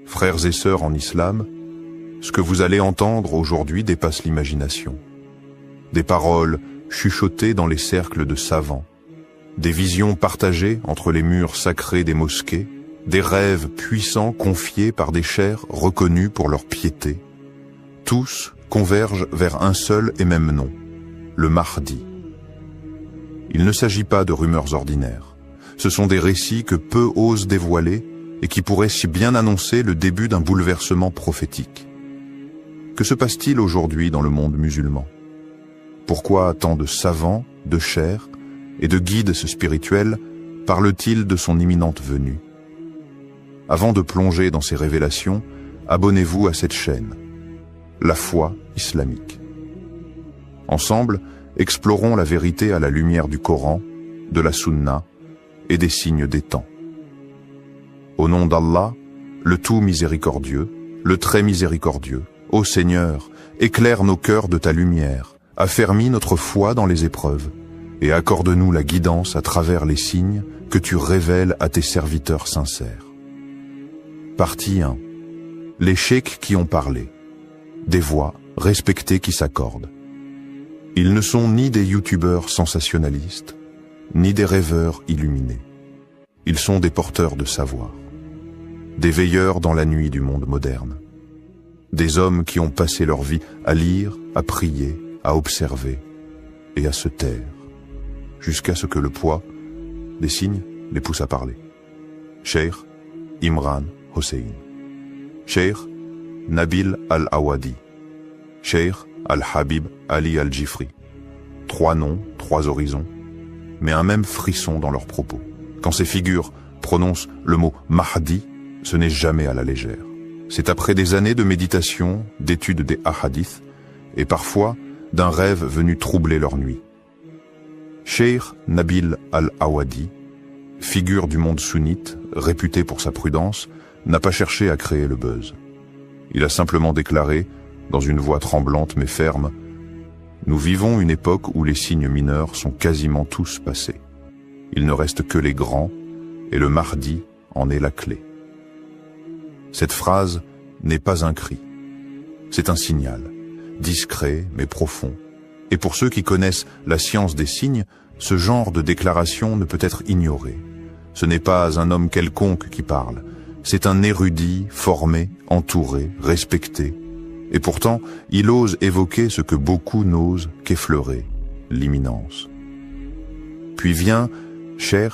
Frères et sœurs en islam, ce que vous allez entendre aujourd'hui dépasse l'imagination. Des paroles chuchotées dans les cercles de savants, des visions partagées entre les murs sacrés des mosquées, des rêves puissants confiés par des chers reconnus pour leur piété. Tous convergent vers un seul et même nom, le Mahdi. Il ne s'agit pas de rumeurs ordinaires. Ce sont des récits que peu osent dévoiler et qui pourraient si bien annoncer le début d'un bouleversement prophétique. Que se passe-t-il aujourd'hui dans le monde musulman? Pourquoi tant de savants, de chers et de guides spirituels parlent-ils de son imminente venue? Avant de plonger dans ces révélations, abonnez-vous à cette chaîne, La Foi Islamique. Ensemble, explorons la vérité à la lumière du Coran, de la Sunna et des signes des temps. Au nom d'Allah, le tout miséricordieux, le très miséricordieux, ô Seigneur, éclaire nos cœurs de ta lumière, affermis notre foi dans les épreuves, et accorde-nous la guidance à travers les signes que tu révèles à tes serviteurs sincères. Partie 1. Les cheikhs qui ont parlé. Des voix respectées qui s'accordent. Ils ne sont ni des youtubeurs sensationnalistes, ni des rêveurs illuminés. Ils sont des porteurs de savoir. Des veilleurs dans la nuit du monde moderne. Des hommes qui ont passé leur vie à lire, à prier, à observer et à se taire, jusqu'à ce que le poids des signes les pousse à parler. Cheikh Imran Hossein, Cheikh Nabil Al-Awadi, Cheikh Al-Habib Ali Al-Jifri. 3 noms, 3 horizons, mais un même frisson dans leurs propos. Quand ces figures prononcent le mot Mahdi, ce n'est jamais à la légère. C'est après des années de méditation, d'étude des hadiths, et parfois d'un rêve venu troubler leur nuit. Cheikh Nabil Al-Awadi, figure du monde sunnite, réputé pour sa prudence, n'a pas cherché à créer le buzz. Il a simplement déclaré, dans une voix tremblante mais ferme, « Nous vivons une époque où les signes mineurs sont quasiment tous passés. Il ne reste que les grands, et le Mahdi en est la clé. » Cette phrase n'est pas un cri, c'est un signal, discret mais profond. Et pour ceux qui connaissent la science des signes, ce genre de déclaration ne peut être ignoré. Ce n'est pas un homme quelconque qui parle, c'est un érudit, formé, entouré, respecté. Et pourtant, il ose évoquer ce que beaucoup n'osent qu'effleurer, l'imminence. Puis vient Cheikh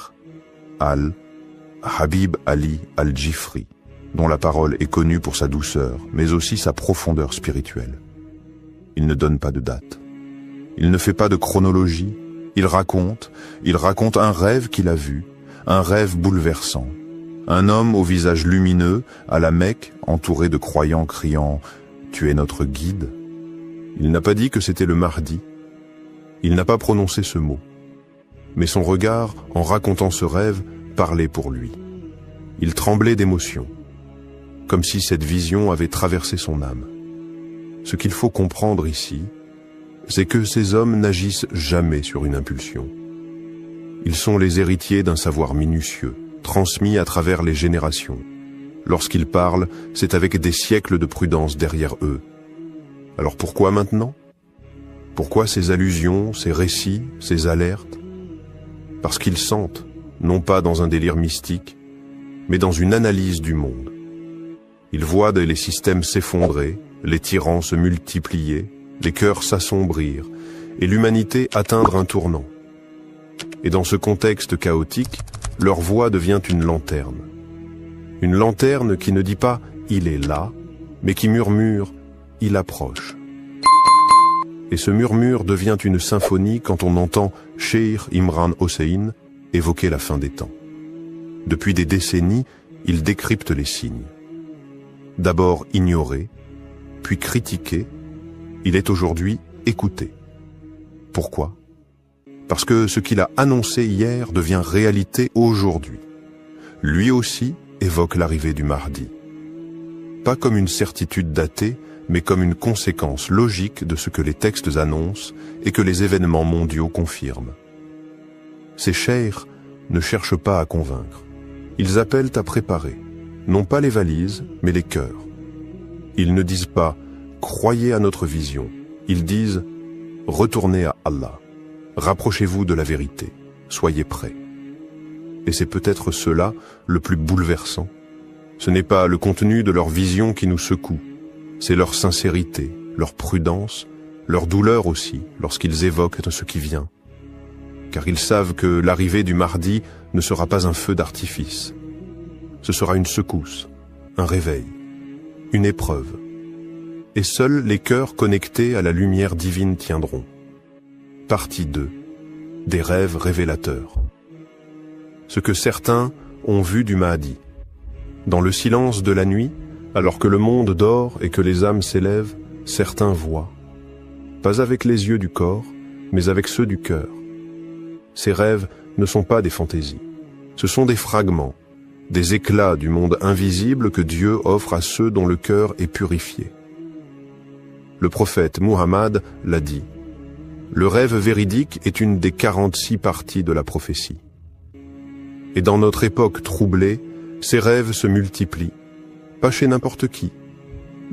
Al-Habib Ali Al-Jifri, dont la parole est connue pour sa douceur, mais aussi sa profondeur spirituelle. Il ne donne pas de date. Il ne fait pas de chronologie. Il raconte un rêve qu'il a vu, un rêve bouleversant. Un homme au visage lumineux, à la Mecque, entouré de croyants criant « Tu es notre guide ». Il n'a pas dit que c'était le Mahdi. Il n'a pas prononcé ce mot. Mais son regard, en racontant ce rêve, parlait pour lui. Il tremblait d'émotion, comme si cette vision avait traversé son âme. Ce qu'il faut comprendre ici, c'est que ces hommes n'agissent jamais sur une impulsion. Ils sont les héritiers d'un savoir minutieux, transmis à travers les générations. Lorsqu'ils parlent, c'est avec des siècles de prudence derrière eux. Alors pourquoi maintenant? Pourquoi ces allusions, ces récits, ces alertes? Parce qu'ils sentent, non pas dans un délire mystique, mais dans une analyse du monde. Ils voient les systèmes s'effondrer, les tyrans se multiplier, les cœurs s'assombrir, et l'humanité atteindre un tournant. Et dans ce contexte chaotique, leur voix devient une lanterne. Une lanterne qui ne dit pas « il est là », mais qui murmure « il approche ». Et ce murmure devient une symphonie quand on entend Cheikh Imran Hossein évoquer la fin des temps. Depuis des décennies, il décrypte les signes. D'abord ignoré, puis critiqué, il est aujourd'hui écouté. Pourquoi? Parce que ce qu'il a annoncé hier devient réalité aujourd'hui. Lui aussi évoque l'arrivée du Mahdi. Pas comme une certitude datée, mais comme une conséquence logique de ce que les textes annoncent et que les événements mondiaux confirment. Ces cheikhs ne cherchent pas à convaincre. Ils appellent à préparer. non pas les valises, mais les cœurs. Ils ne disent pas « croyez à notre vision », ils disent « retournez à Allah, rapprochez-vous de la vérité, soyez prêts ». Et c'est peut-être cela le plus bouleversant. Ce n'est pas le contenu de leur vision qui nous secoue, c'est leur sincérité, leur prudence, leur douleur aussi lorsqu'ils évoquent ce qui vient. Car ils savent que l'arrivée du Mahdi ne sera pas un feu d'artifice. Ce sera une secousse, un réveil, une épreuve. Et seuls les cœurs connectés à la lumière divine tiendront. Partie 2. Des rêves révélateurs. Ce que certains ont vu du Mahdi. Dans le silence de la nuit, alors que le monde dort et que les âmes s'élèvent, certains voient. Pas avec les yeux du corps, mais avec ceux du cœur. Ces rêves ne sont pas des fantaisies. Ce sont des fragments, des éclats du monde invisible que Dieu offre à ceux dont le cœur est purifié. Le prophète Muhammad l'a dit. Le rêve véridique est une des 46 parties de la prophétie. Et dans notre époque troublée, ces rêves se multiplient, pas chez n'importe qui,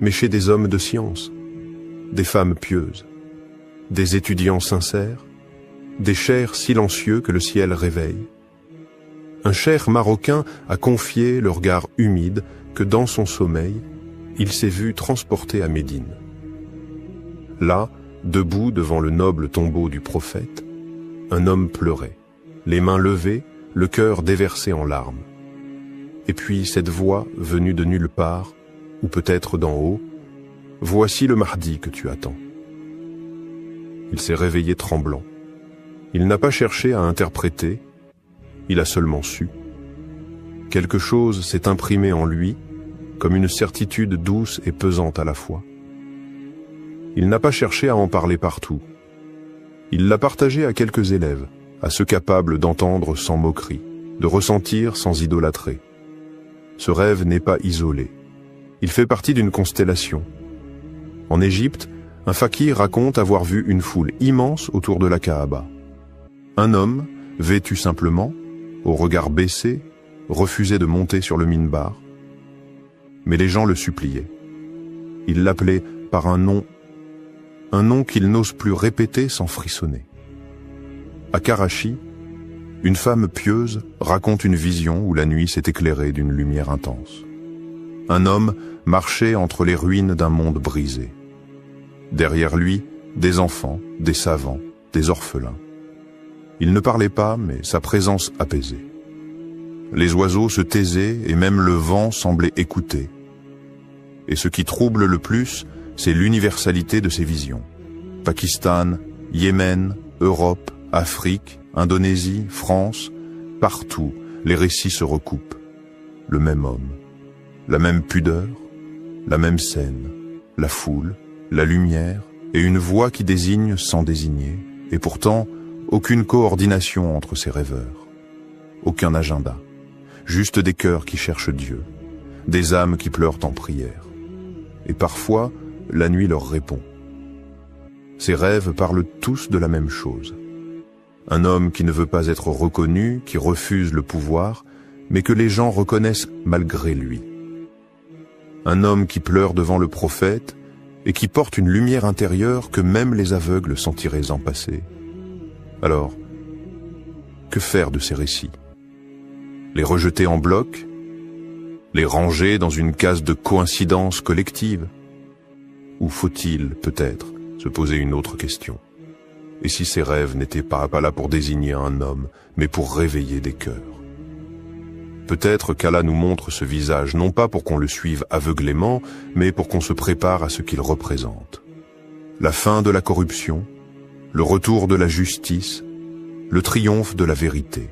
mais chez des hommes de science, des femmes pieuses, des étudiants sincères, des chers silencieux que le ciel réveille. Un cheikh marocain a confié le regard humide que dans son sommeil, il s'est vu transporté à Médine. Là, debout devant le noble tombeau du prophète, un homme pleurait, les mains levées, le cœur déversé en larmes. Et puis cette voix venue de nulle part, ou peut-être d'en haut, « Voici le Mahdi que tu attends ». Il s'est réveillé tremblant. Il n'a pas cherché à interpréter, il a seulement su. Quelque chose s'est imprimé en lui, comme une certitude douce et pesante à la fois. Il n'a pas cherché à en parler partout. Il l'a partagé à quelques élèves, à ceux capables d'entendre sans moquerie, de ressentir sans idolâtrer. Ce rêve n'est pas isolé. Il fait partie d'une constellation. En Égypte, un fakir raconte avoir vu une foule immense autour de la Kaaba. Un homme, vêtu simplement, au regard baissé, refusait de monter sur le minbar. Mais les gens le suppliaient. Ils l'appelaient par un nom qu'il n'ose plus répéter sans frissonner. À Karachi, une femme pieuse raconte une vision où la nuit s'est éclairée d'une lumière intense. Un homme marchait entre les ruines d'un monde brisé. Derrière lui, des enfants, des savants, des orphelins. Il ne parlait pas, mais sa présence apaisait. Les oiseaux se taisaient et même le vent semblait écouter. Et ce qui trouble le plus, c'est l'universalité de ces visions. Pakistan, Yémen, Europe, Afrique, Indonésie, France, partout, les récits se recoupent. Le même homme, la même pudeur, la même scène, la foule, la lumière et une voix qui désigne sans désigner, et pourtant aucune coordination entre ces rêveurs, aucun agenda, juste des cœurs qui cherchent Dieu, des âmes qui pleurent en prière. Et parfois, la nuit leur répond. Ces rêves parlent tous de la même chose. Un homme qui ne veut pas être reconnu, qui refuse le pouvoir, mais que les gens reconnaissent malgré lui. Un homme qui pleure devant le prophète et qui porte une lumière intérieure que même les aveugles sentiraient en passer. Alors, que faire de ces récits? Les rejeter en bloc? Les ranger dans une case de coïncidence collective? Ou faut-il, peut-être, se poser une autre question? Et si ces rêves n'étaient pas là pour désigner un homme, mais pour réveiller des cœurs? Peut-être qu'Allah nous montre ce visage, non pas pour qu'on le suive aveuglément, mais pour qu'on se prépare à ce qu'il représente. La fin de la corruption, le retour de la justice, le triomphe de la vérité.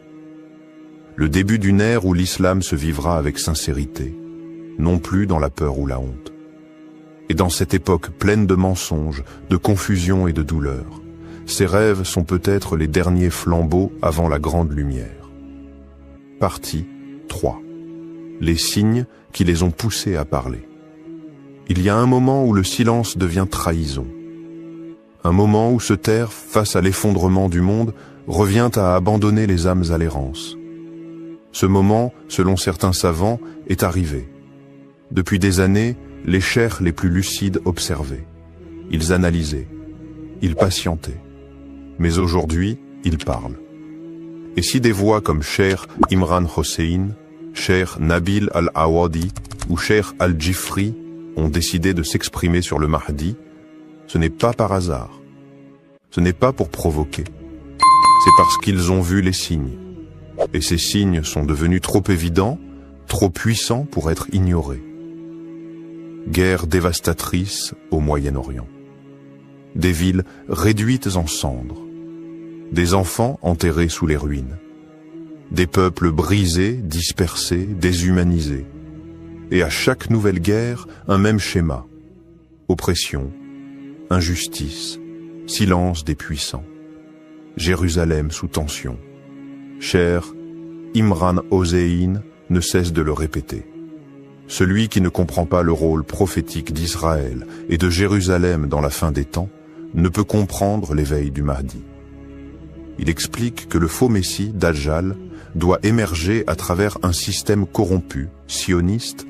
Le début d'une ère où l'islam se vivra avec sincérité, non plus dans la peur ou la honte. Et dans cette époque pleine de mensonges, de confusion et de douleur, ces rêves sont peut-être les derniers flambeaux avant la grande lumière. Partie 3. Les signes qui les ont poussés à parler. Il y a un moment où le silence devient trahison. Un moment où se taire face à l'effondrement du monde revient à abandonner les âmes à l'errance. Ce moment, selon certains savants, est arrivé. Depuis des années, les cheikhs les plus lucides observaient. Ils analysaient. Ils patientaient. Mais aujourd'hui, ils parlent. Et si des voix comme Cheikh Imran Hossein, Cheikh Nabil Al-Awadi ou Cheikh Al-Jifri ont décidé de s'exprimer sur le Mahdi, ce n'est pas par hasard. Ce n'est pas pour provoquer. C'est parce qu'ils ont vu les signes. Et ces signes sont devenus trop évidents, trop puissants pour être ignorés. Guerre dévastatrice au Moyen-Orient. Des villes réduites en cendres. Des enfants enterrés sous les ruines. Des peuples brisés, dispersés, déshumanisés. Et à chaque nouvelle guerre, un même schéma. Oppression, injustice, silence des puissants. Jérusalem sous tension. Cheikh Imran Hossein ne cesse de le répéter. Celui qui ne comprend pas le rôle prophétique d'Israël et de Jérusalem dans la fin des temps ne peut comprendre l'éveil du Mahdi. Il explique que le faux Messie, Dajjal, doit émerger à travers un système corrompu, sioniste,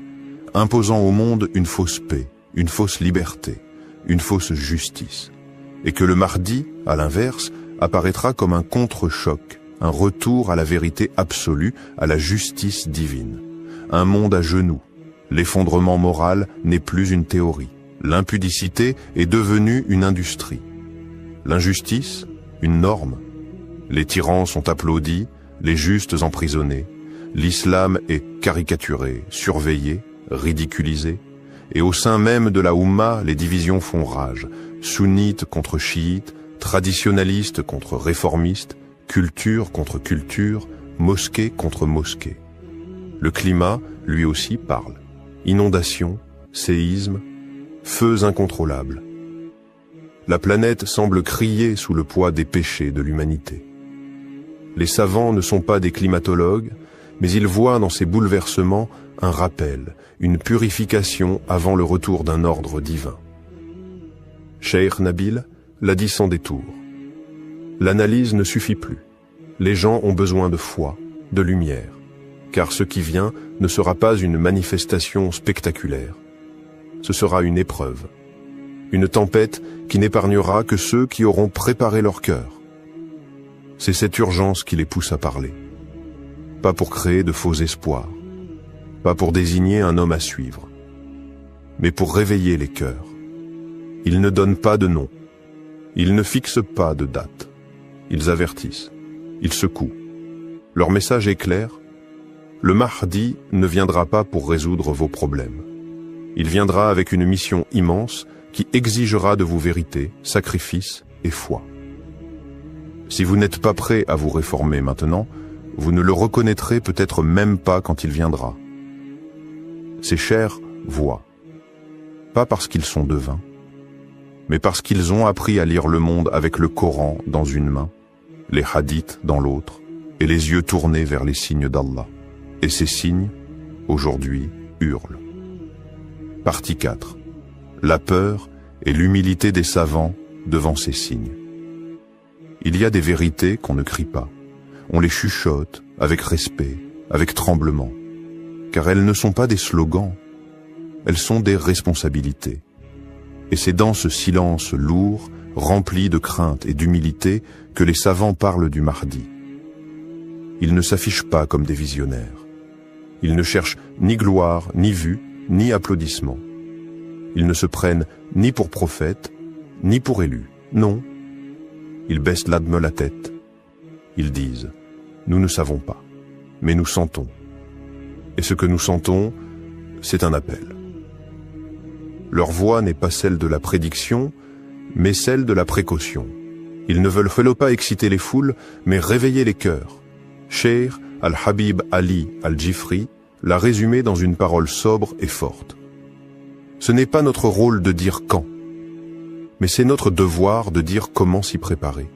imposant au monde une fausse paix, une fausse liberté, une fausse justice, et que le Mahdi, à l'inverse, apparaîtra comme un contre-choc, un retour à la vérité absolue, à la justice divine. Un monde à genoux. L'effondrement moral n'est plus une théorie. L'impudicité est devenue une industrie. L'injustice, une norme. Les tyrans sont applaudis, les justes emprisonnés. L'islam est caricaturé, surveillé, ridiculisé. Et au sein même de la Oumma, les divisions font rage. Sunnites contre chiites, traditionnalistes contre réformistes, culture contre culture, mosquée contre mosquée. Le climat, lui aussi, parle. Inondations, séismes, feux incontrôlables. La planète semble crier sous le poids des péchés de l'humanité. Les savants ne sont pas des climatologues, mais ils voient dans ces bouleversements un rappel, une purification avant le retour d'un ordre divin. Cheikh Nabil l'a dit sans détour. L'analyse ne suffit plus. Les gens ont besoin de foi, de lumière, car ce qui vient ne sera pas une manifestation spectaculaire. Ce sera une épreuve, une tempête qui n'épargnera que ceux qui auront préparé leur cœur. C'est cette urgence qui les pousse à parler. Pas pour créer de faux espoirs, pas pour désigner un homme à suivre, mais pour réveiller les cœurs. Ils ne donnent pas de nom, ils ne fixent pas de date, ils avertissent, ils secouent. Leur message est clair. Le Mahdi ne viendra pas pour résoudre vos problèmes. Il viendra avec une mission immense qui exigera de vous vérité, sacrifice et foi. Si vous n'êtes pas prêt à vous réformer maintenant, vous ne le reconnaîtrez peut-être même pas quand il viendra. Ces chers voient, pas parce qu'ils sont devins, mais parce qu'ils ont appris à lire le monde avec le Coran dans une main, les hadiths dans l'autre, et les yeux tournés vers les signes d'Allah. Et ces signes, aujourd'hui, hurlent. Partie 4. La peur et l'humilité des savants devant ces signes. Il y a des vérités qu'on ne crie pas. On les chuchote avec respect, avec tremblement. Car elles ne sont pas des slogans, elles sont des responsabilités. Et c'est dans ce silence lourd, rempli de crainte et d'humilité, que les savants parlent du Mahdi. Ils ne s'affichent pas comme des visionnaires. Ils ne cherchent ni gloire, ni vue, ni applaudissements. Ils ne se prennent ni pour prophètes, ni pour élus. Non. Ils baissent l'adme la tête. Ils disent, nous ne savons pas, mais nous sentons. Et ce que nous sentons, c'est un appel. Leur voix n'est pas celle de la prédiction, mais celle de la précaution. Ils ne veulent pas exciter les foules, mais réveiller les cœurs. Cheikh Al-Habib Ali Al-Jifri l'a résumé dans une parole sobre et forte. Ce n'est pas notre rôle de dire quand, mais c'est notre devoir de dire comment s'y préparer.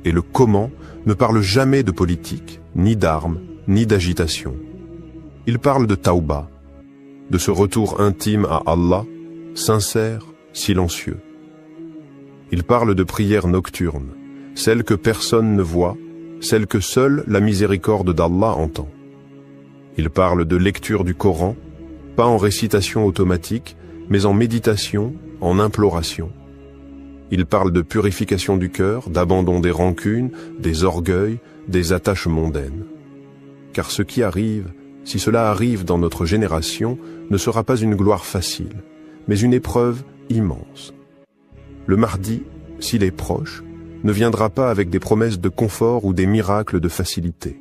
Et le comment ne parle jamais de politique, ni d'armes, ni d'agitation. Il parle de tauba, de ce retour intime à Allah, sincère, silencieux. Il parle de prières nocturnes, celles que personne ne voit, celle que seule la miséricorde d'Allah entend. Il parle de lecture du Coran, pas en récitation automatique, mais en méditation, en imploration. Il parle de purification du cœur, d'abandon des rancunes, des orgueils, des attaches mondaines. Car ce qui arrive, si cela arrive dans notre génération, ne sera pas une gloire facile, mais une épreuve immense. Le Mahdi, s'il est proche, ne viendra pas avec des promesses de confort ou des miracles de facilité.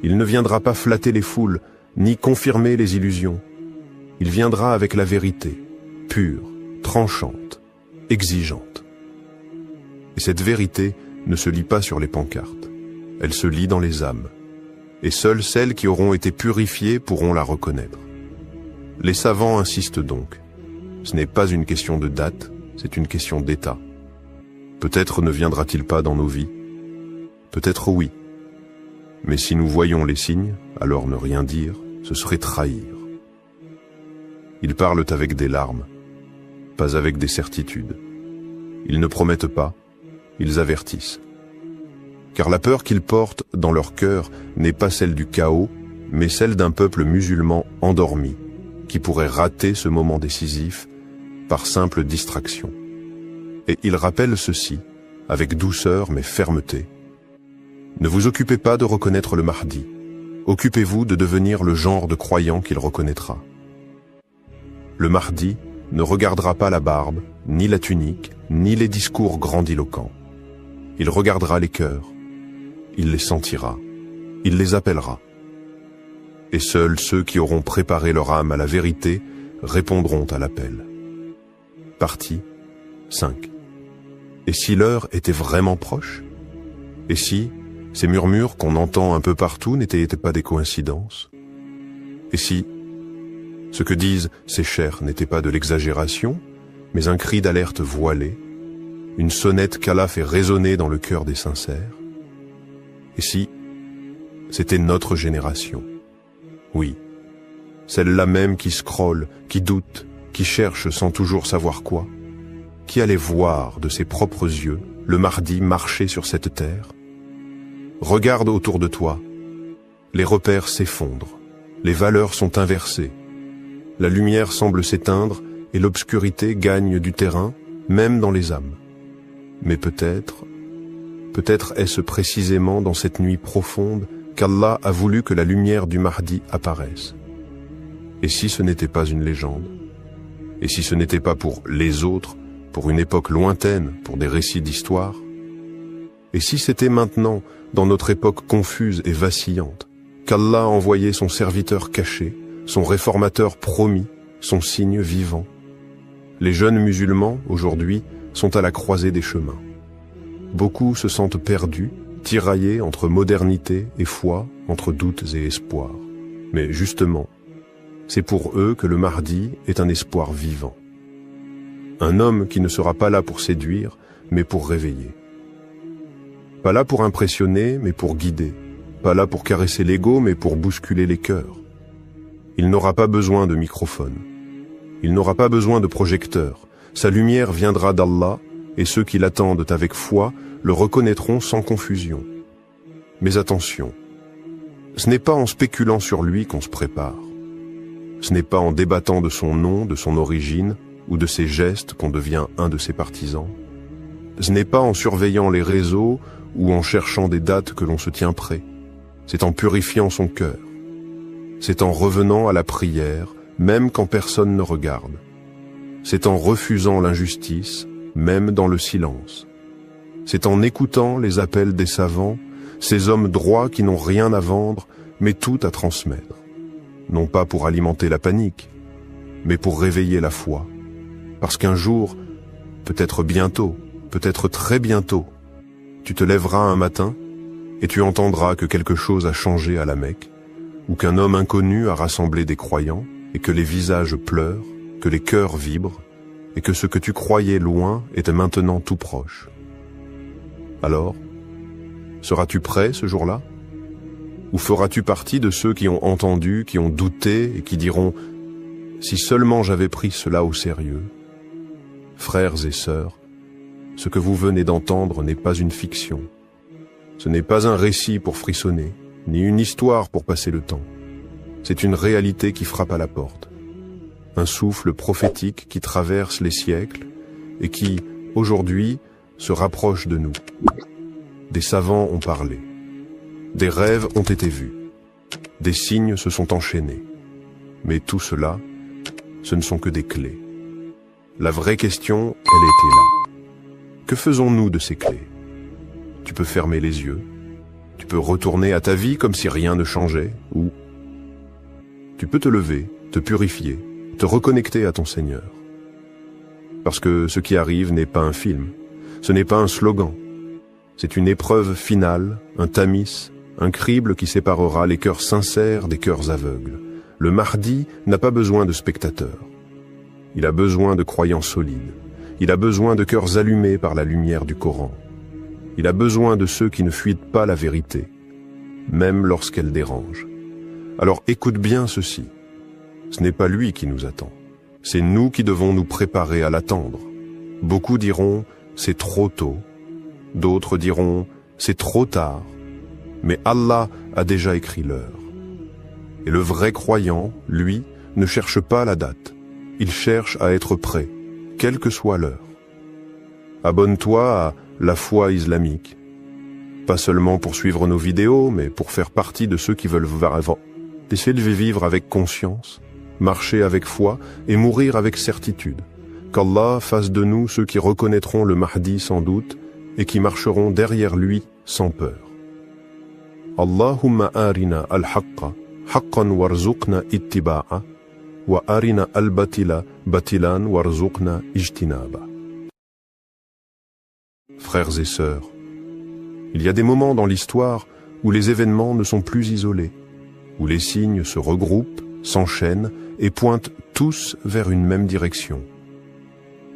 Il ne viendra pas flatter les foules, ni confirmer les illusions. Il viendra avec la vérité, pure, tranchante, exigeante. Et cette vérité ne se lit pas sur les pancartes, elle se lit dans les âmes. Et seules celles qui auront été purifiées pourront la reconnaître. Les savants insistent donc. Ce n'est pas une question de date, c'est une question d'état. Peut-être ne viendra-t-il pas dans nos vies. Peut-être oui. Mais si nous voyons les signes, alors ne rien dire, ce serait trahir. Ils parlent avec des larmes, pas avec des certitudes. Ils ne promettent pas, ils avertissent. Car la peur qu'ils portent dans leur cœur n'est pas celle du chaos, mais celle d'un peuple musulman endormi, qui pourrait rater ce moment décisif par simple distraction. Et ils rappellent ceci, avec douceur mais fermeté. Ne vous occupez pas de reconnaître le Mahdi, occupez-vous de devenir le genre de croyant qu'il reconnaîtra. Le Mahdi ne regardera pas la barbe, ni la tunique, ni les discours grandiloquents. Il regardera les cœurs, il les sentira, il les appellera. Et seuls ceux qui auront préparé leur âme à la vérité répondront à l'appel. Partie 5. Et si l'heure était vraiment proche? Et si ces murmures qu'on entend un peu partout n'étaient pas des coïncidences? Et si ce que disent ces chers n'était pas de l'exagération, mais un cri d'alerte voilé, une sonnette qu'Allah fait résonner dans le cœur des sincères? Et si c'était notre génération? Oui, celle-là même qui scrolle, qui doute, qui cherche sans toujours savoir quoi, qui allait voir de ses propres yeux le Mahdi marcher sur cette terre? Regarde autour de toi, les repères s'effondrent, les valeurs sont inversées, la lumière semble s'éteindre et l'obscurité gagne du terrain, même dans les âmes. Mais peut-être est-ce précisément dans cette nuit profonde qu'Allah a voulu que la lumière du Mahdi apparaisse. Et si ce n'était pas une légende? Et si ce n'était pas pour les autres, pour une époque lointaine, pour des récits d'histoire? Et si c'était maintenant, dans notre époque confuse et vacillante, qu'Allah envoyait son serviteur caché, son réformateur promis, son signe vivant? Les jeunes musulmans, aujourd'hui, sont à la croisée des chemins. Beaucoup se sentent perdus, tiraillés entre modernité et foi, entre doutes et espoirs. Mais justement, c'est pour eux que le Mahdi est un espoir vivant. Un homme qui ne sera pas là pour séduire, mais pour réveiller. Pas là pour impressionner, mais pour guider. Pas là pour caresser l'ego, mais pour bousculer les cœurs. Il n'aura pas besoin de microphone. Il n'aura pas besoin de projecteur. Sa lumière viendra d'Allah, et ceux qui l'attendent avec foi le reconnaîtront sans confusion. Mais attention, ce n'est pas en spéculant sur lui qu'on se prépare. Ce n'est pas en débattant de son nom, de son origine, ou de ses gestes qu'on devient un de ses partisans. Ce n'est pas en surveillant les réseaux ou en cherchant des dates que l'on se tient prêt. C'est en purifiant son cœur. C'est en revenant à la prière, même quand personne ne regarde. C'est en refusant l'injustice, même dans le silence. C'est en écoutant les appels des savants, ces hommes droits qui n'ont rien à vendre, mais tout à transmettre. Non pas pour alimenter la panique, mais pour réveiller la foi. Parce qu'un jour, peut-être bientôt, peut-être très bientôt, tu te lèveras un matin et tu entendras que quelque chose a changé à la Mecque, ou qu'un homme inconnu a rassemblé des croyants, et que les visages pleurent, que les cœurs vibrent, et que ce que tu croyais loin était maintenant tout proche. Alors, seras-tu prêt ce jour-là? Ou feras-tu partie de ceux qui ont entendu, qui ont douté et qui diront « Si seulement j'avais pris cela au sérieux ». Frères et sœurs, ce que vous venez d'entendre n'est pas une fiction. Ce n'est pas un récit pour frissonner, ni une histoire pour passer le temps. C'est une réalité qui frappe à la porte. Un souffle prophétique qui traverse les siècles et qui, aujourd'hui, se rapproche de nous. Des savants ont parlé. Des rêves ont été vus. Des signes se sont enchaînés. Mais tout cela, ce ne sont que des clés. La vraie question, elle était là. Que faisons-nous de ces clés? Tu peux fermer les yeux. Tu peux retourner à ta vie comme si rien ne changeait, ou tu peux te lever, te purifier, te reconnecter à ton Seigneur. Parce que ce qui arrive n'est pas un film, ce n'est pas un slogan. C'est une épreuve finale, un tamis, un crible qui séparera les cœurs sincères des cœurs aveugles. Le Mahdi n'a pas besoin de spectateurs. Il a besoin de croyants solides. Il a besoin de cœurs allumés par la lumière du Coran. Il a besoin de ceux qui ne fuient pas la vérité, même lorsqu'elle dérange. Alors écoute bien ceci. Ce n'est pas lui qui nous attend. C'est nous qui devons nous préparer à l'attendre. Beaucoup diront « c'est trop tôt ». D'autres diront « c'est trop tard ». Mais Allah a déjà écrit l'heure. Et le vrai croyant, lui, ne cherche pas la date. Il cherche à être prêt, quelle que soit l'heure. Abonne-toi à la foi islamique. Pas seulement pour suivre nos vidéos, mais pour faire partie de ceux qui veulent vivre avec conscience, marcher avec foi et mourir avec certitude. Qu'Allah fasse de nous ceux qui reconnaîtront le Mahdi sans doute et qui marcheront derrière lui sans peur. Allahumma arina al-haqqa haqqan warzuqna ittiba'a wa arina al-batila batilan warzuqna ijtinaba. Frères et sœurs, il y a des moments dans l'histoire où les événements ne sont plus isolés, où les signes se regroupent, s'enchaînent et pointent tous vers une même direction.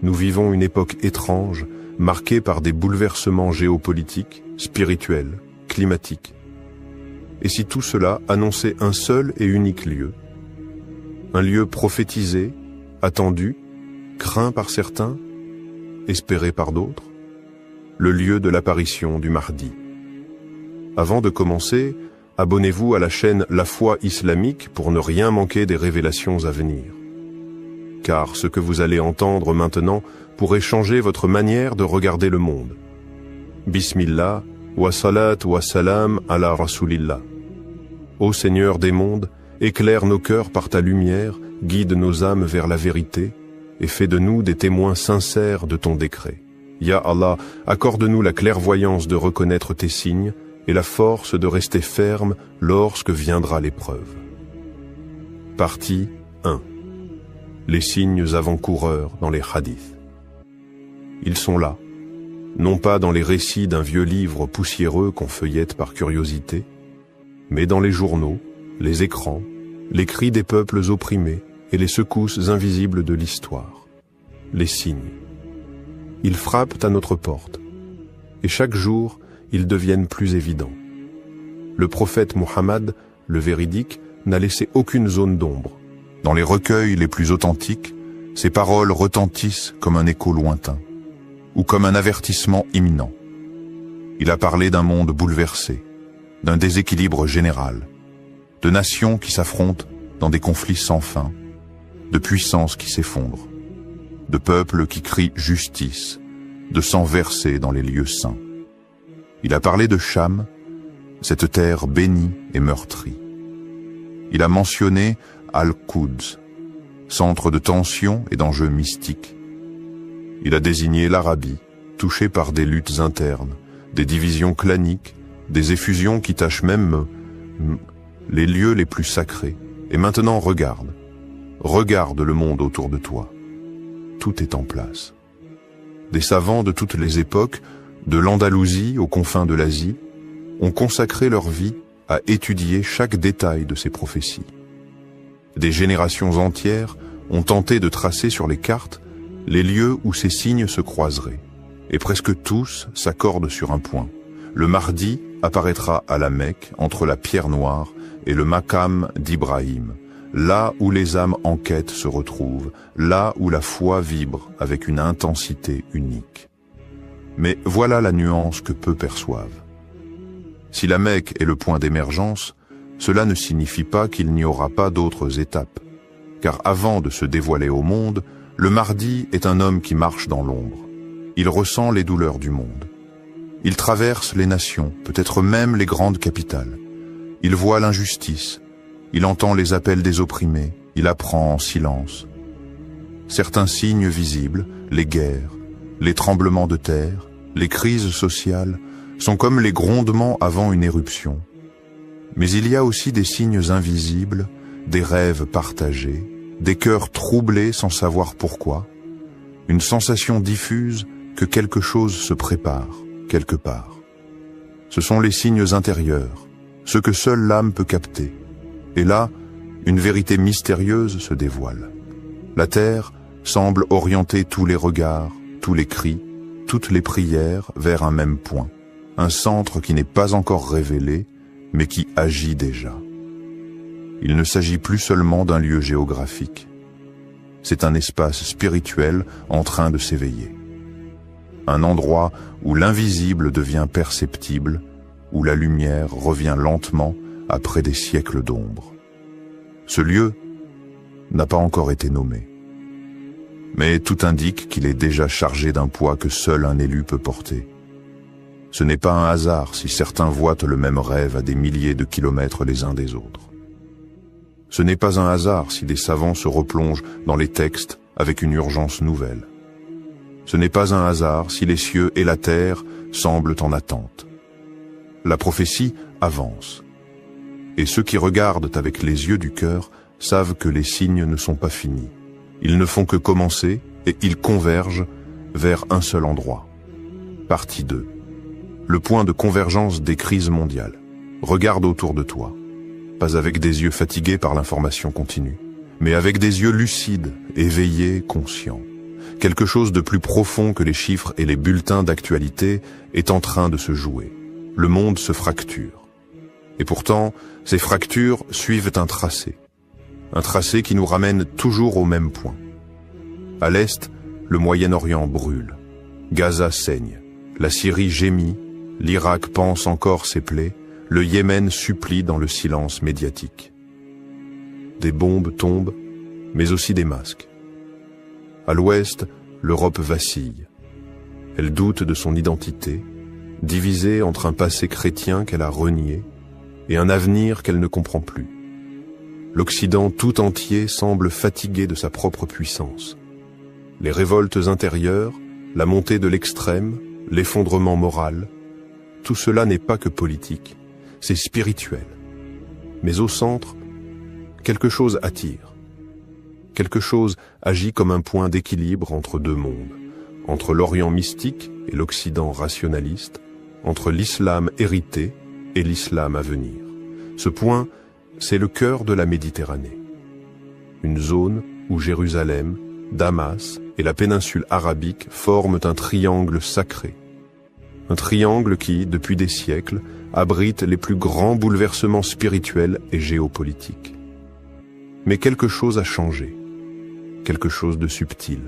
Nous vivons une époque étrange, marquée par des bouleversements géopolitiques, spirituels, climatiques. Et si tout cela annonçait un seul et unique lieu, un lieu prophétisé, attendu, craint par certains, espéré par d'autres, le lieu de l'apparition du Mahdi. Avant de commencer, abonnez-vous à la chaîne La Foi Islamique pour ne rien manquer des révélations à venir. Car ce que vous allez entendre maintenant pourrait changer votre manière de regarder le monde. Bismillah, wa salat wa salam ala rasulillah. Ô Seigneur des mondes, éclaire nos cœurs par ta lumière, guide nos âmes vers la vérité, et fais de nous des témoins sincères de ton décret. Ya Allah, accorde-nous la clairvoyance de reconnaître tes signes et la force de rester ferme lorsque viendra l'épreuve. Partie 1. Les signes avant-coureurs dans les hadiths. Ils sont là, non pas dans les récits d'un vieux livre poussiéreux qu'on feuillette par curiosité, mais dans les journaux, les écrans, les cris des peuples opprimés et les secousses invisibles de l'histoire. Les signes. Ils frappent à notre porte, et chaque jour, ils deviennent plus évidents. Le prophète Muhammad, le véridique, n'a laissé aucune zone d'ombre. Dans les recueils les plus authentiques, ses paroles retentissent comme un écho lointain, ou comme un avertissement imminent. Il a parlé d'un monde bouleversé, d'un déséquilibre général, de nations qui s'affrontent dans des conflits sans fin, de puissances qui s'effondrent, de peuples qui crient justice, de sang versé dans les lieux saints. Il a parlé de Cham, cette terre bénie et meurtrie. Il a mentionné Al-Quds, centre de tension et d'enjeux mystiques. Il a désigné l'Arabie, touchée par des luttes internes, des divisions claniques, des effusions qui tachent même les lieux les plus sacrés. Et maintenant regarde le monde autour de toi. Tout est en place. Des savants de toutes les époques, de l'Andalousie aux confins de l'Asie, ont consacré leur vie à étudier chaque détail de ces prophéties. Des générations entières ont tenté de tracer sur les cartes les lieux où ces signes se croiseraient. Et presque tous s'accordent sur un point. Le Mahdi apparaîtra à la Mecque entre la pierre noire et le Maqam d'Ibrahim, là où les âmes en quête se retrouvent, là où la foi vibre avec une intensité unique. Mais voilà la nuance que peu perçoivent. Si la Mecque est le point d'émergence, cela ne signifie pas qu'il n'y aura pas d'autres étapes. Car avant de se dévoiler au monde, le Mahdi est un homme qui marche dans l'ombre. Il ressent les douleurs du monde. Il traverse les nations, peut-être même les grandes capitales. Il voit l'injustice. Il entend les appels des opprimés. Il apprend en silence. Certains signes visibles, les guerres, les tremblements de terre, les crises sociales, sont comme les grondements avant une éruption. Mais il y a aussi des signes invisibles, des rêves partagés, des cœurs troublés sans savoir pourquoi, une sensation diffuse que quelque chose se prépare, quelque part. Ce sont les signes intérieurs, ceux que seule l'âme peut capter. Et là, une vérité mystérieuse se dévoile. La terre semble orienter tous les regards, tous les cris, toutes les prières vers un même point, un centre qui n'est pas encore révélé, mais qui agit déjà. Il ne s'agit plus seulement d'un lieu géographique. C'est un espace spirituel en train de s'éveiller. Un endroit où l'invisible devient perceptible, où la lumière revient lentement après des siècles d'ombre. Ce lieu n'a pas encore été nommé. Mais tout indique qu'il est déjà chargé d'un poids que seul un élu peut porter. Ce n'est pas un hasard si certains voient le même rêve à des milliers de kilomètres les uns des autres. Ce n'est pas un hasard si des savants se replongent dans les textes avec une urgence nouvelle. Ce n'est pas un hasard si les cieux et la terre semblent en attente. La prophétie avance. Et ceux qui regardent avec les yeux du cœur savent que les signes ne sont pas finis. Ils ne font que commencer et ils convergent vers un seul endroit. Partie 2. Le point de convergence des crises mondiales. Regarde autour de toi. Pas avec des yeux fatigués par l'information continue, mais avec des yeux lucides, éveillés, conscients. Quelque chose de plus profond que les chiffres et les bulletins d'actualité est en train de se jouer. Le monde se fracture. Et pourtant, ces fractures suivent un tracé. Un tracé qui nous ramène toujours au même point. À l'est, le Moyen-Orient brûle. Gaza saigne. La Syrie gémit. L'Irak panse encore ses plaies. Le Yémen supplie dans le silence médiatique. Des bombes tombent, mais aussi des masques. À l'ouest, l'Europe vacille. Elle doute de son identité, divisée entre un passé chrétien qu'elle a renié et un avenir qu'elle ne comprend plus. L'Occident tout entier semble fatigué de sa propre puissance. Les révoltes intérieures, la montée de l'extrême, l'effondrement moral, tout cela n'est pas que politique. C'est spirituel. Mais au centre, quelque chose attire. Quelque chose agit comme un point d'équilibre entre deux mondes, entre l'Orient mystique et l'Occident rationaliste, entre l'islam hérité et l'islam à venir. Ce point, c'est le cœur de la Méditerranée. Une zone où Jérusalem, Damas et la péninsule arabique forment un triangle sacré. Un triangle qui, depuis des siècles, abrite les plus grands bouleversements spirituels et géopolitiques. Mais quelque chose a changé, quelque chose de subtil.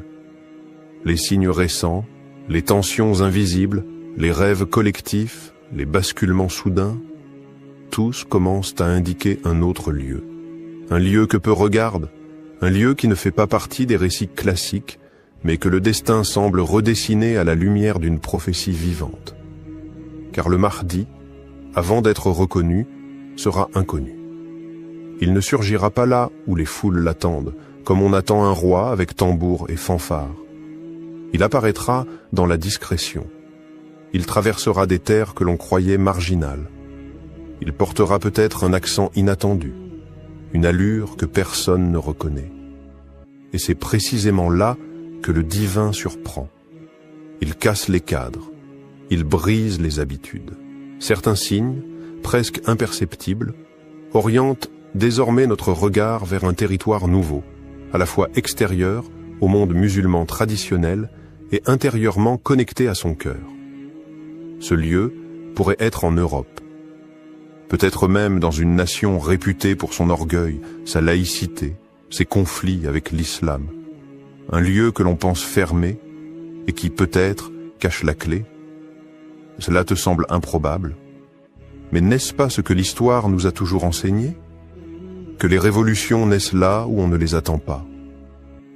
Les signes récents, les tensions invisibles, les rêves collectifs, les basculements soudains, tous commencent à indiquer un autre lieu. Un lieu que peu regardent, un lieu qui ne fait pas partie des récits classiques, mais que le destin semble redessiner à la lumière d'une prophétie vivante. Car le Mahdi, avant d'être reconnu, sera inconnu. Il ne surgira pas là où les foules l'attendent, comme on attend un roi avec tambour et fanfare. Il apparaîtra dans la discrétion. Il traversera des terres que l'on croyait marginales. Il portera peut-être un accent inattendu, une allure que personne ne reconnaît. Et c'est précisément là que le divin surprend. Il casse les cadres, il brise les habitudes. Certains signes, presque imperceptibles, orientent désormais notre regard vers un territoire nouveau, à la fois extérieur au monde musulman traditionnel et intérieurement connecté à son cœur. Ce lieu pourrait être en Europe, peut-être même dans une nation réputée pour son orgueil, sa laïcité, ses conflits avec l'islam. Un lieu que l'on pense fermé et qui peut-être cache la clé. Cela te semble improbable? Mais n'est-ce pas ce que l'histoire nous a toujours enseigné? Que les révolutions naissent là où on ne les attend pas,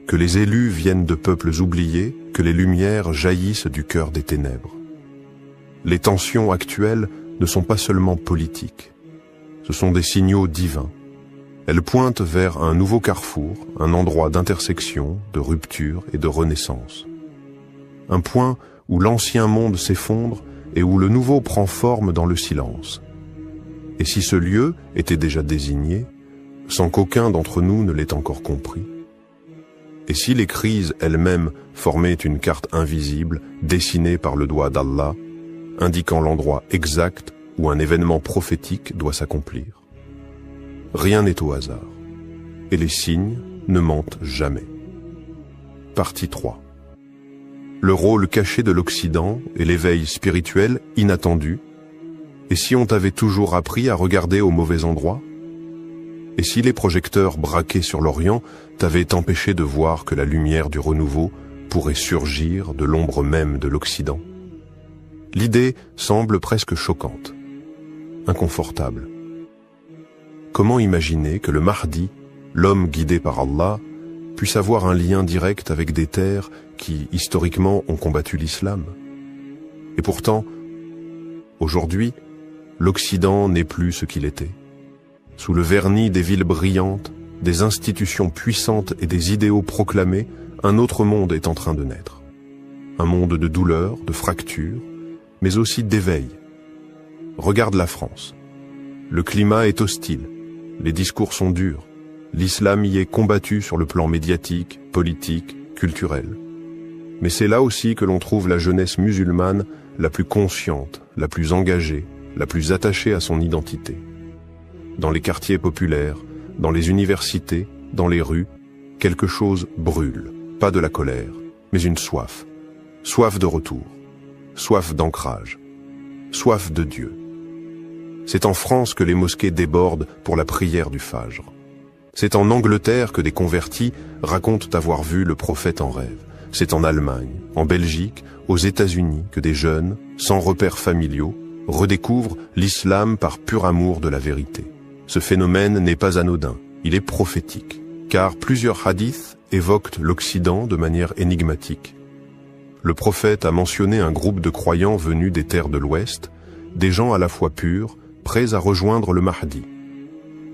que les élus viennent de peuples oubliés, que les lumières jaillissent du cœur des ténèbres. Les tensions actuelles ne sont pas seulement politiques, ce sont des signaux divins. Elles pointent vers un nouveau carrefour, un endroit d'intersection, de rupture et de renaissance. Un point où l'ancien monde s'effondre et où le nouveau prend forme dans le silence. Et si ce lieu était déjà désigné, sans qu'aucun d'entre nous ne l'ait encore compris? Et si les crises elles-mêmes formaient une carte invisible, dessinée par le doigt d'Allah, indiquant l'endroit exact où un événement prophétique doit s'accomplir? Rien n'est au hasard, et les signes ne mentent jamais. Partie 3. Le rôle caché de l'Occident et l'éveil spirituel inattendu. Et si on t'avait toujours appris à regarder au mauvais endroit? Et si les projecteurs braqués sur l'Orient t'avaient empêché de voir que la lumière du renouveau pourrait surgir de l'ombre même de l'Occident? L'idée semble presque choquante, inconfortable. Comment imaginer que le Mahdi, l'homme guidé par Allah, puisse avoir un lien direct avec des terres qui, historiquement, ont combattu l'islam? Et pourtant, aujourd'hui, l'Occident n'est plus ce qu'il était. Sous le vernis des villes brillantes, des institutions puissantes et des idéaux proclamés, un autre monde est en train de naître. Un monde de douleur, de fractures, mais aussi d'éveil. Regarde la France. Le climat est hostile. Les discours sont durs. L'islam y est combattu sur le plan médiatique, politique, culturel. Mais c'est là aussi que l'on trouve la jeunesse musulmane la plus consciente, la plus engagée, la plus attachée à son identité. Dans les quartiers populaires, dans les universités, dans les rues, quelque chose brûle. Pas de la colère, mais une soif. Soif de retour. Soif d'ancrage. Soif de Dieu. C'est en France que les mosquées débordent pour la prière du Fajr. C'est en Angleterre que des convertis racontent avoir vu le prophète en rêve. C'est en Allemagne, en Belgique, aux États-Unis que des jeunes, sans repères familiaux, redécouvrent l'islam par pur amour de la vérité. Ce phénomène n'est pas anodin, il est prophétique, car plusieurs hadiths évoquent l'Occident de manière énigmatique. Le prophète a mentionné un groupe de croyants venus des terres de l'Ouest, des gens à la fois purs, prêts à rejoindre le Mahdi.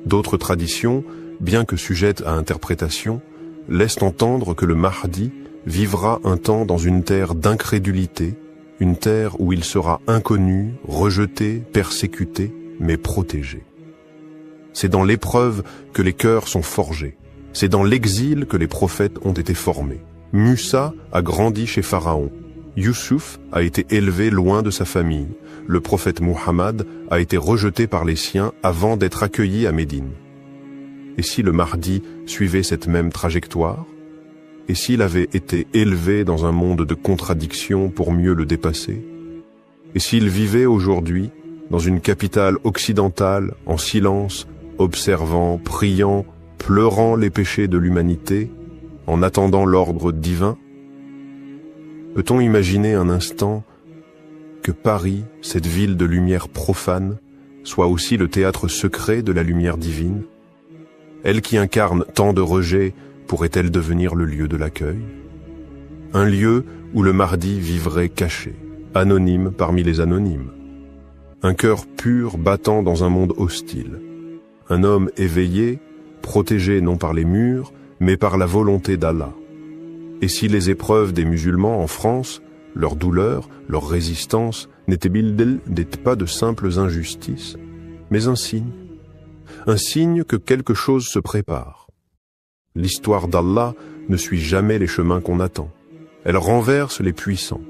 D'autres traditions, bien que sujettes à interprétation, laissent entendre que le Mahdi vivra un temps dans une terre d'incrédulité, une terre où il sera inconnu, rejeté, persécuté, mais protégé. C'est dans l'épreuve que les cœurs sont forgés. C'est dans l'exil que les prophètes ont été formés. Musa a grandi chez Pharaon. Youssouf a été élevé loin de sa famille. Le prophète Muhammad a été rejeté par les siens avant d'être accueilli à Médine. Et si le Mahdi suivait cette même trajectoire? Et s'il avait été élevé dans un monde de contradictions pour mieux le dépasser? Et s'il vivait aujourd'hui dans une capitale occidentale, en silence, observant, priant, pleurant les péchés de l'humanité, en attendant l'ordre divin? Peut-on imaginer un instant que Paris, cette ville de lumière profane, soit aussi le théâtre secret de la lumière divine? Elle qui incarne tant de rejets, pourrait-elle devenir le lieu de l'accueil? Un lieu où le Mahdi vivrait caché, anonyme parmi les anonymes. Un cœur pur battant dans un monde hostile. Un homme éveillé, protégé non par les murs, mais par la volonté d'Allah. Et si les épreuves des musulmans en France, leur douleur, leur résistance, n'étaient pas de simples injustices, mais un signe que quelque chose se prépare. L'histoire d'Allah ne suit jamais les chemins qu'on attend. Elle renverse les puissants.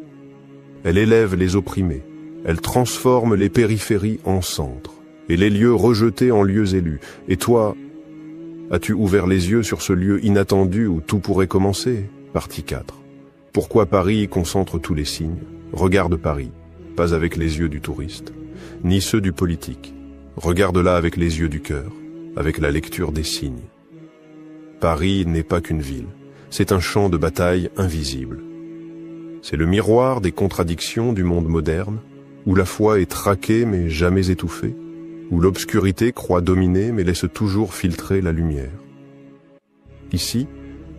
Elle élève les opprimés. Elle transforme les périphéries en centres, et les lieux rejetés en lieux élus. Et toi, as-tu ouvert les yeux sur ce lieu inattendu où tout pourrait commencer? Partie 4. Pourquoi Paris concentre tous les signes? Regarde Paris, pas avec les yeux du touriste, ni ceux du politique. Regarde-la avec les yeux du cœur, avec la lecture des signes. Paris n'est pas qu'une ville, c'est un champ de bataille invisible. C'est le miroir des contradictions du monde moderne, où la foi est traquée mais jamais étouffée, où l'obscurité croit dominer mais laisse toujours filtrer la lumière. Ici,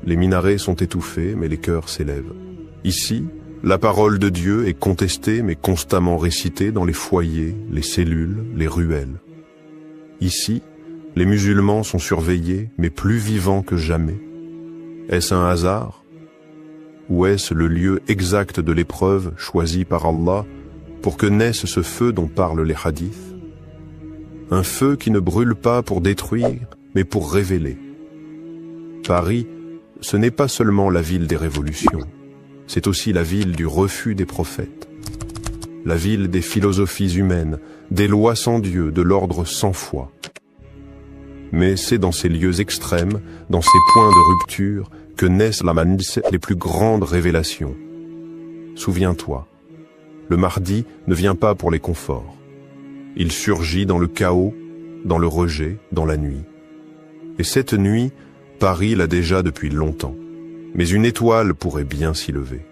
les minarets sont étouffés mais les cœurs s'élèvent. Ici, la parole de Dieu est contestée mais constamment récitée dans les foyers, les cellules, les ruelles. Ici, les musulmans sont surveillés mais plus vivants que jamais. Est-ce un hasard? Ou est-ce le lieu exact de l'épreuve choisi par Allah pour que naisse ce feu dont parlent les hadiths? Un feu qui ne brûle pas pour détruire, mais pour révéler. Paris, ce n'est pas seulement la ville des révolutions, c'est aussi la ville du refus des prophètes, la ville des philosophies humaines, des lois sans Dieu, de l'ordre sans foi. Mais c'est dans ces lieux extrêmes, dans ces points de rupture, que naissent les plus grandes révélations. Souviens-toi, le Mahdi ne vient pas pour les conforts. Il surgit dans le chaos, dans le rejet, dans la nuit. Et cette nuit, Paris l'a déjà depuis longtemps. Mais une étoile pourrait bien s'y lever.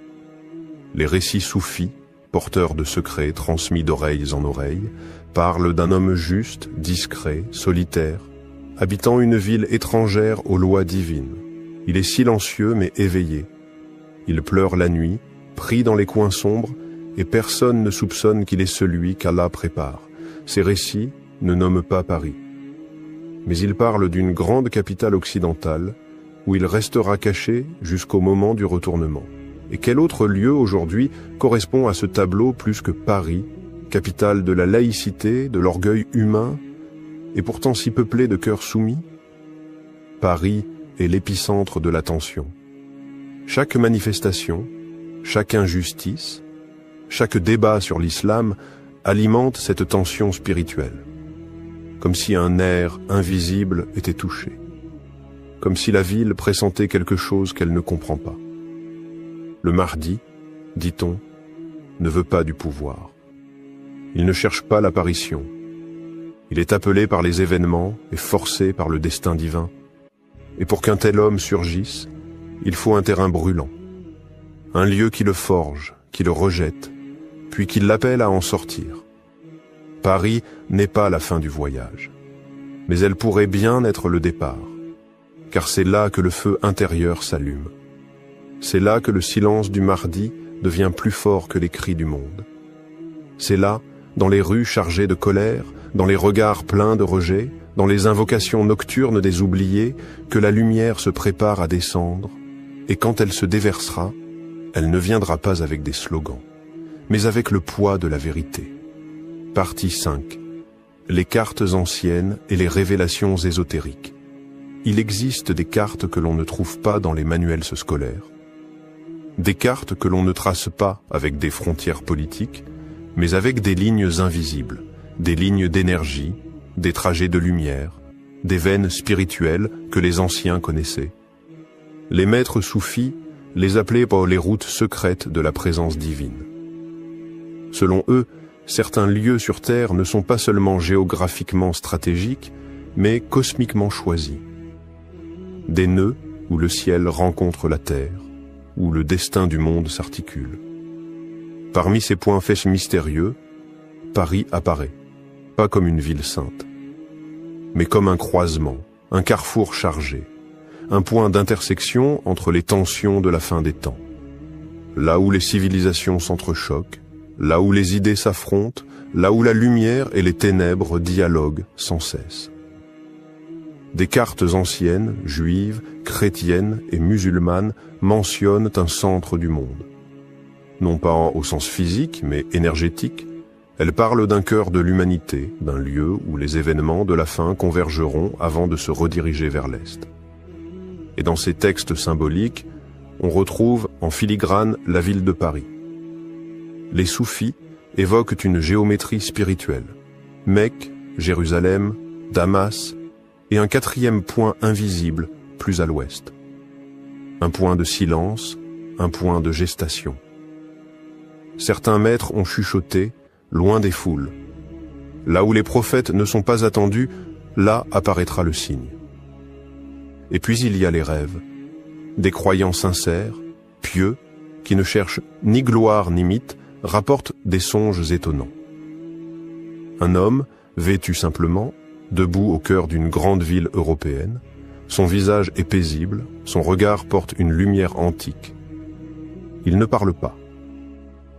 Les récits soufis, porteurs de secrets transmis d'oreilles en oreilles, parlent d'un homme juste, discret, solitaire, habitant une ville étrangère aux lois divines. Il est silencieux mais éveillé. Il pleure la nuit, pris dans les coins sombres, et personne ne soupçonne qu'il est celui qu'Allah prépare. Ces récits ne nomment pas Paris. Mais ils parlent d'une grande capitale occidentale, où il restera caché jusqu'au moment du retournement. Et quel autre lieu aujourd'hui correspond à ce tableau plus que Paris, capitale de la laïcité, de l'orgueil humain, et pourtant si peuplée de cœurs soumis? Paris est l'épicentre de l'attention. Chaque manifestation, chaque injustice, chaque débat sur l'islam alimente cette tension spirituelle, comme si un nerf invisible était touché, comme si la ville pressentait quelque chose qu'elle ne comprend pas. Le Mahdi, dit-on, ne veut pas du pouvoir. Il ne cherche pas l'apparition. Il est appelé par les événements et forcé par le destin divin. Et pour qu'un tel homme surgisse, il faut un terrain brûlant, un lieu qui le forge, qui le rejette, puis qui l'appelle à en sortir. Paris n'est pas la fin du voyage, mais elle pourrait bien être le départ, car c'est là que le feu intérieur s'allume. C'est là que le silence du Mahdi devient plus fort que les cris du monde. C'est là, dans les rues chargées de colère, dans les regards pleins de rejet, dans les invocations nocturnes des oubliés, que la lumière se prépare à descendre, et quand elle se déversera, elle ne viendra pas avec des slogans, mais avec le poids de la vérité. Partie 5. Les cartes anciennes et les révélations ésotériques. Il existe des cartes que l'on ne trouve pas dans les manuels scolaires, des cartes que l'on ne trace pas avec des frontières politiques, mais avec des lignes invisibles, des lignes d'énergie, des trajets de lumière, des veines spirituelles que les anciens connaissaient. Les maîtres soufis les appelaient par les routes secrètes de la présence divine. Selon eux, certains lieux sur Terre ne sont pas seulement géographiquement stratégiques, mais cosmiquement choisis. Des nœuds où le ciel rencontre la Terre, où le destin du monde s'articule. Parmi ces points faits mystérieux, Paris apparaît, pas comme une ville sainte, mais comme un croisement, un carrefour chargé, un point d'intersection entre les tensions de la fin des temps. Là où les civilisations s'entrechoquent, là où les idées s'affrontent, là où la lumière et les ténèbres dialoguent sans cesse. Des cartes anciennes, juives, chrétiennes et musulmanes mentionnent un centre du monde. Non pas au sens physique, mais énergétique, elles parlent d'un cœur de l'humanité, d'un lieu où les événements de la fin convergeront avant de se rediriger vers l'Est. Et dans ces textes symboliques, on retrouve en filigrane la ville de Paris. Les soufis évoquent une géométrie spirituelle. Mecque, Jérusalem, Damas, et un quatrième point invisible, plus à l'ouest. Un point de silence, un point de gestation. Certains maîtres ont chuchoté, loin des foules. Là où les prophètes ne sont pas attendus, là apparaîtra le signe. Et puis il y a les rêves, des croyants sincères, pieux, qui ne cherchent ni gloire ni mythe, rapportent des songes étonnants. Un homme, vêtu simplement, debout au cœur d'une grande ville européenne, son visage est paisible, son regard porte une lumière antique. Il ne parle pas,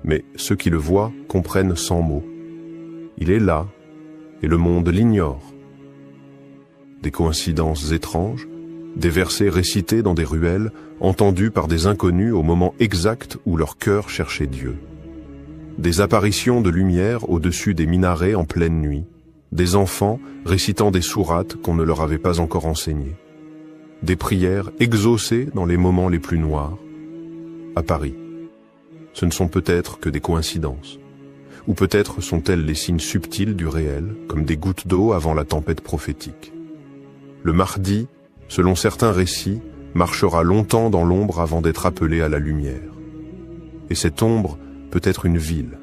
mais ceux qui le voient comprennent sans mots. Il est là, et le monde l'ignore. Des coïncidences étranges, des versets récités dans des ruelles, entendus par des inconnus au moment exact où leur cœur cherchait Dieu. Des apparitions de lumière au-dessus des minarets en pleine nuit, des enfants récitant des sourates qu'on ne leur avait pas encore enseignées, des prières exaucées dans les moments les plus noirs. À Paris, ce ne sont peut-être que des coïncidences, ou peut-être sont-elles les signes subtils du réel, comme des gouttes d'eau avant la tempête prophétique. Le Mahdi, selon certains récits, marchera longtemps dans l'ombre avant d'être appelé à la lumière. Et cette ombre peut être une ville,